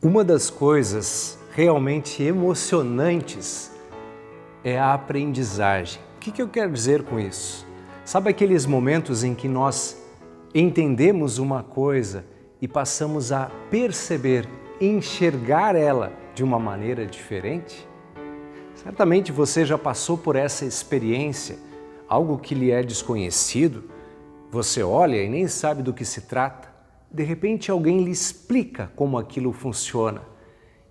Uma das coisas realmente emocionantes é a aprendizagem. O que eu quero dizer com isso? Sabe aqueles momentos em que nós entendemos uma coisa e passamos a perceber, enxergar ela de uma maneira diferente? Certamente você já passou por essa experiência, algo que lhe é desconhecido, você olha e nem sabe do que se trata. De repente alguém lhe explica como aquilo funciona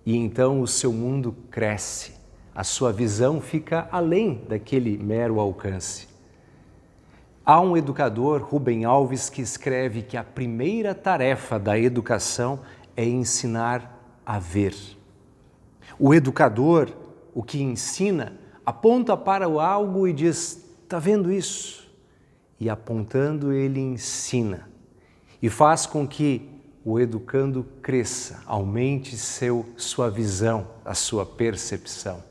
e então o seu mundo cresce, a sua visão fica além daquele mero alcance. Há um educador, Rubem Alves, que escreve que a primeira tarefa da educação é ensinar a ver. O educador, o que ensina, aponta para o algo e diz: "Está vendo isso?" E apontando ele ensina. E faz com que o educando cresça, aumente sua visão, a sua percepção.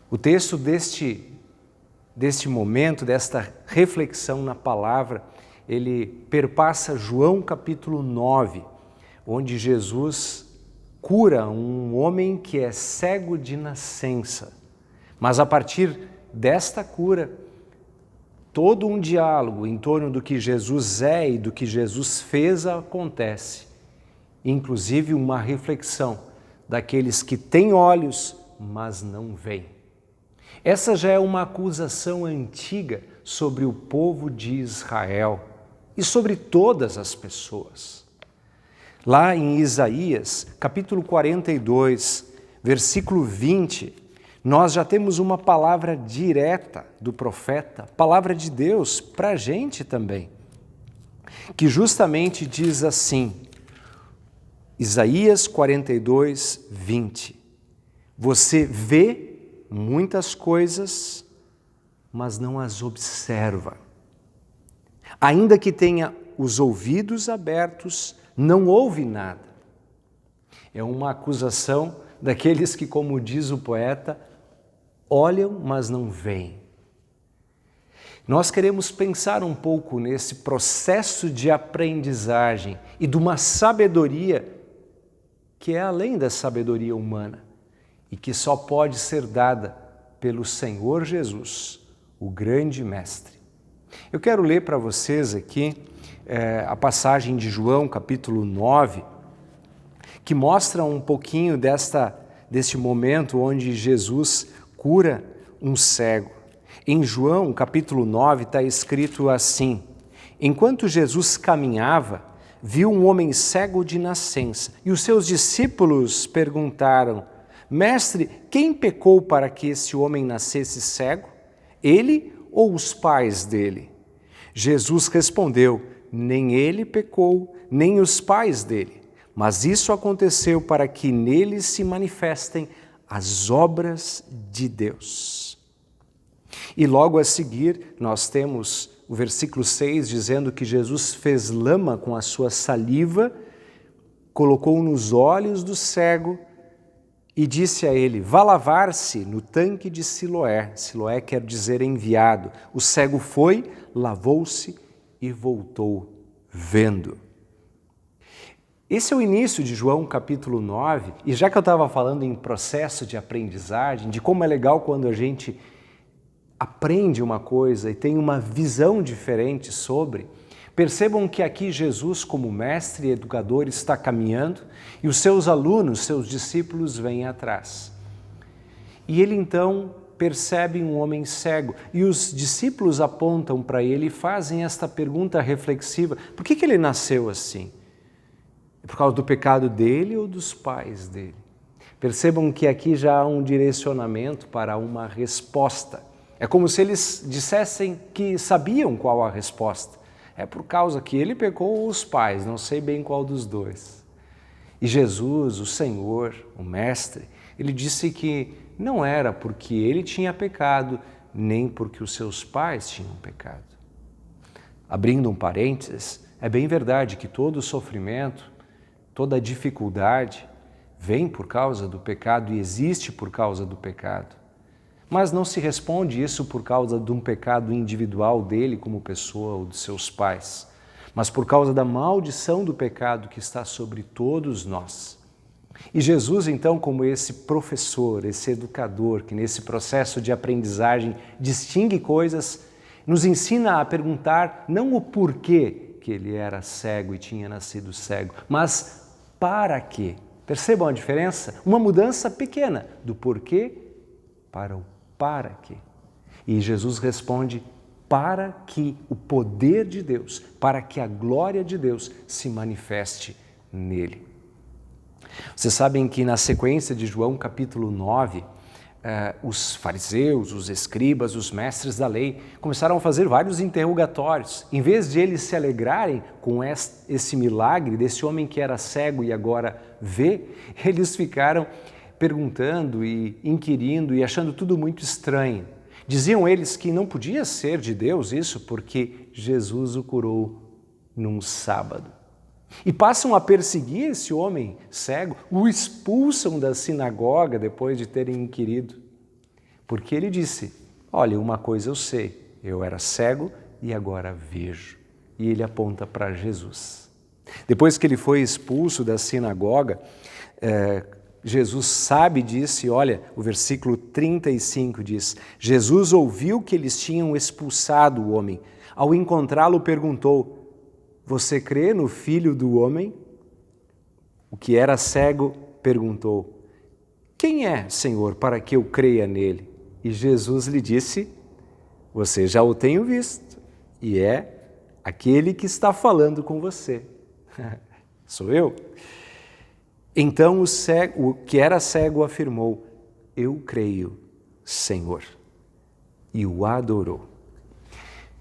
O texto deste momento, desta reflexão na palavra, ele perpassa João capítulo 9, onde Jesus cura um homem que é cego de nascença. Mas a partir desta cura, todo um diálogo em torno do que Jesus é e do que Jesus fez acontece. Inclusive uma reflexão daqueles que têm olhos, mas não veem. Essa já é uma acusação antiga sobre o povo de Israel e sobre todas as pessoas. Lá em Isaías, capítulo 42, versículo 20, nós já temos uma palavra direta do profeta, palavra de Deus para a gente também, que justamente diz assim, Isaías 42, 20, você vê muitas coisas, mas não as observa. Ainda que tenha os ouvidos abertos, não ouve nada. É uma acusação daqueles que, como diz o poeta, olham, mas não veem. Nós queremos pensar um pouco nesse processo de aprendizagem e de uma sabedoria que é além da sabedoria humana e que só pode ser dada pelo Senhor Jesus, o grande Mestre. Eu quero ler para vocês aqui a passagem de João, capítulo 9, que mostra um pouquinho deste momento onde Jesus cura um cego. Em João, capítulo 9, está escrito assim, enquanto Jesus caminhava, viu um homem cego de nascença, e os seus discípulos perguntaram, Mestre, quem pecou para que esse homem nascesse cego? Ele ou os pais dele? Jesus respondeu, nem ele pecou, nem os pais dele, mas isso aconteceu para que nele se manifestem as obras de Deus. E logo a seguir, nós temos o versículo 6 dizendo que Jesus fez lama com a sua saliva, colocou nos olhos do cego e disse a ele, vá lavar-se no tanque de Siloé. Siloé quer dizer enviado. O cego foi, lavou-se e voltou vendo. Esse é o início de João capítulo 9, e já que eu estava falando em processo de aprendizagem, de como é legal quando a gente aprende uma coisa e tem uma visão diferente sobre, percebam que aqui Jesus, como mestre e educador, está caminhando e os seus alunos, seus discípulos, vêm atrás. E ele então percebe um homem cego e os discípulos apontam para ele e fazem esta pergunta reflexiva, por que ele nasceu assim? É por causa do pecado dele ou dos pais dele? Percebam que aqui já há um direcionamento para uma resposta. É como se eles dissessem que sabiam qual a resposta. É por causa que ele pecou ou os pais, não sei bem qual dos dois. E Jesus, o Senhor, o Mestre, ele disse que não era porque ele tinha pecado, nem porque os seus pais tinham pecado. Abrindo um parênteses, é bem verdade que todo sofrimento, toda dificuldade vem por causa do pecado e existe por causa do pecado. Mas não se responde isso por causa de um pecado individual dele como pessoa ou de seus pais, mas por causa da maldição do pecado que está sobre todos nós. E Jesus, então, como esse professor, esse educador, que nesse processo de aprendizagem distingue coisas, nos ensina a perguntar não o porquê que ele era cego e tinha nascido cego, mas para quê. Percebam a diferença? Uma mudança pequena do porquê para o para quê. E Jesus responde: para que o poder de Deus, para que a glória de Deus se manifeste nele. Vocês sabem que na sequência de João capítulo 9, os fariseus, os escribas, os mestres da lei começaram a fazer vários interrogatórios. Em vez de eles se alegrarem com esse milagre desse homem que era cego e agora vê, eles ficaram perguntando e inquirindo e achando tudo muito estranho. Diziam eles que não podia ser de Deus isso porque Jesus o curou num sábado. E passam a perseguir esse homem cego, o expulsam da sinagoga depois de terem inquirido. Porque ele disse: olha, uma coisa eu sei, eu era cego e agora vejo. E ele aponta para Jesus. Depois que ele foi expulso da sinagoga, Jesus sabe disso e olha, o versículo 35 diz: Jesus ouviu que eles tinham expulsado o homem. Ao encontrá-lo, perguntou: você crê no Filho do Homem? O que era cego perguntou: quem é, Senhor, para que eu creia nele? E Jesus lhe disse: você já o tem visto, e é aquele que está falando com você. Sou eu. Então o que era cego afirmou: eu creio, Senhor, e o adorou.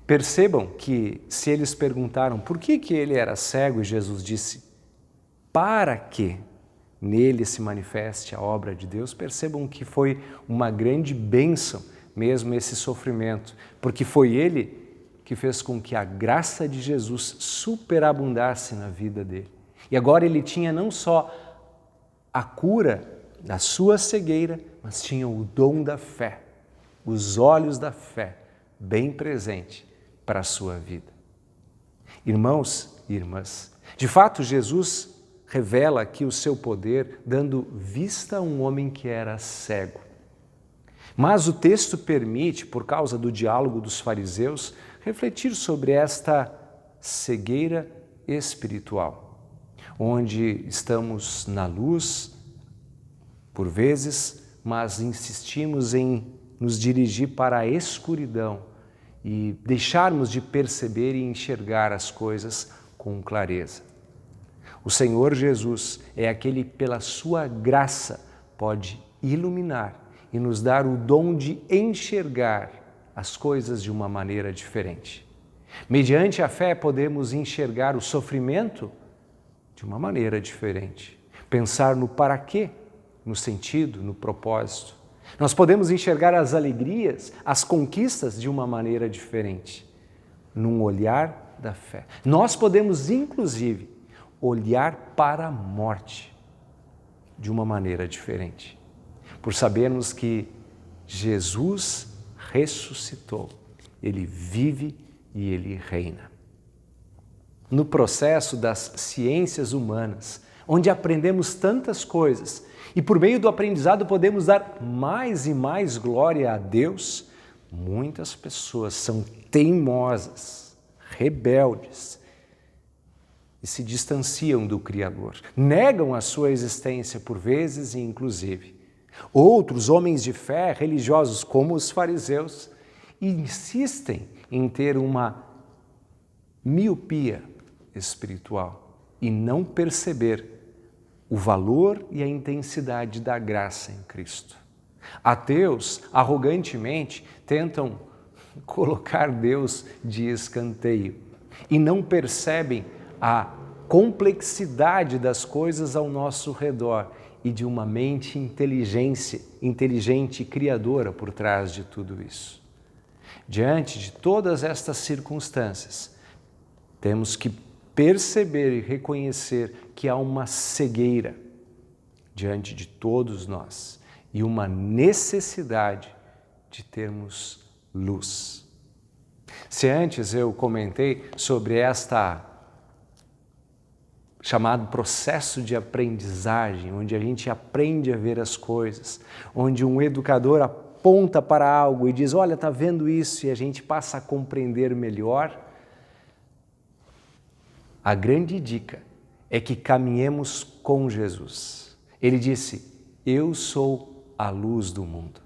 Percebam que se eles perguntaram por que ele era cego, e Jesus disse: para que nele se manifeste a obra de Deus, percebam que foi uma grande bênção mesmo esse sofrimento, porque foi ele que fez com que a graça de Jesus superabundasse na vida dele. E agora ele tinha não só a cura da sua cegueira, mas tinha o dom da fé, os olhos da fé bem presente para a sua vida. Irmãos e irmãs, de fato Jesus revela aqui o seu poder dando vista a um homem que era cego. Mas o texto permite, por causa do diálogo dos fariseus, refletir sobre esta cegueira espiritual, onde estamos na luz, por vezes, mas insistimos em nos dirigir para a escuridão e deixarmos de perceber e enxergar as coisas com clareza. O Senhor Jesus é aquele que, pela sua graça, pode iluminar e nos dar o dom de enxergar as coisas de uma maneira diferente. Mediante a fé, podemos enxergar o sofrimento de uma maneira diferente. Pensar no para quê, no sentido, no propósito. Nós podemos enxergar as alegrias, as conquistas de uma maneira diferente, num olhar da fé. Nós podemos, inclusive, olhar para a morte de uma maneira diferente, por sabermos que Jesus ressuscitou, Ele vive e Ele reina. No processo das ciências humanas, onde aprendemos tantas coisas e por meio do aprendizado podemos dar mais e mais glória a Deus, muitas pessoas são teimosas, rebeldes e se distanciam do Criador, negam a sua existência por vezes e inclusive. Outros homens de fé, religiosos como os fariseus, insistem em ter uma miopia espiritual e não perceber o valor e a intensidade da graça em Cristo. Ateus, arrogantemente, tentam colocar Deus de escanteio e não percebem a complexidade das coisas ao nosso redor e de uma mente inteligente e criadora por trás de tudo isso. Diante de todas estas circunstâncias, temos que perceber e reconhecer que há uma cegueira diante de todos nós e uma necessidade de termos luz. Se antes eu comentei sobre esta chamado processo de aprendizagem, onde a gente aprende a ver as coisas, onde um educador aponta para algo e diz, olha, está vendo isso, e a gente passa a compreender melhor. A grande dica é que caminhemos com Jesus. Ele disse, eu sou a luz do mundo.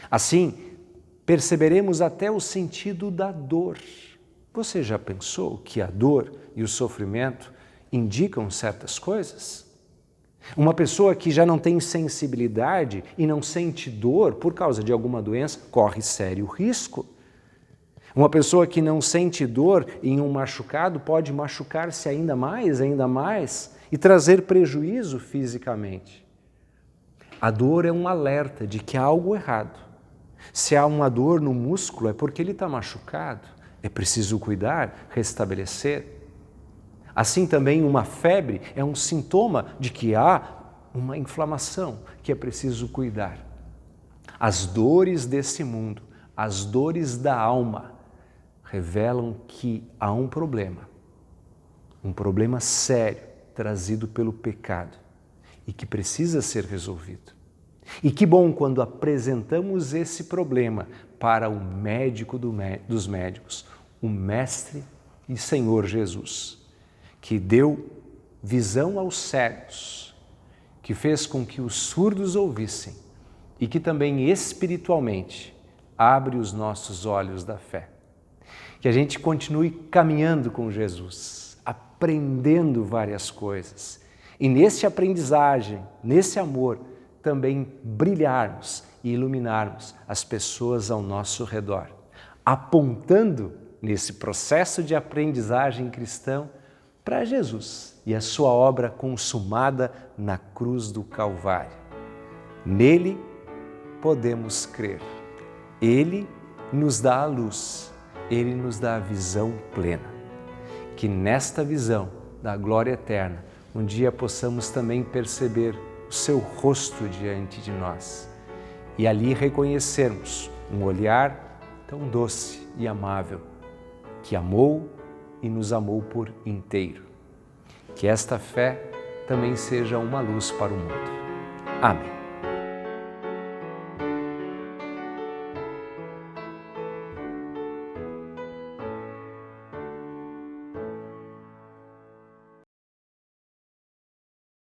Assim, perceberemos até o sentido da dor. Você já pensou que a dor e o sofrimento indicam certas coisas? Uma pessoa que já não tem sensibilidade e não sente dor por causa de alguma doença, corre sério risco. Uma pessoa que não sente dor em um machucado pode machucar-se ainda mais e trazer prejuízo fisicamente. A dor é um alerta de que há algo errado. Se há uma dor no músculo é porque ele está machucado. É preciso cuidar, restabelecer. Assim também uma febre é um sintoma de que há uma inflamação que é preciso cuidar. As dores desse mundo, as dores da alma, revelam que há um problema sério trazido pelo pecado e que precisa ser resolvido. E que bom quando apresentamos esse problema para o médico dos médicos, o Mestre e Senhor Jesus, que deu visão aos cegos, que fez com que os surdos ouvissem e que também espiritualmente abre os nossos olhos da fé. Que a gente continue caminhando com Jesus, aprendendo várias coisas e nesse aprendizagem, nesse amor, também brilharmos e iluminarmos as pessoas ao nosso redor, apontando nesse processo de aprendizagem cristã para Jesus e a sua obra consumada na cruz do Calvário. Nele podemos crer. Ele nos dá a luz, Ele nos dá a visão plena. Que nesta visão da glória eterna, um dia possamos também perceber o seu rosto diante de nós e ali reconhecermos um olhar tão doce e amável que amou e nos amou por inteiro. Que esta fé também seja uma luz para o mundo. Amém.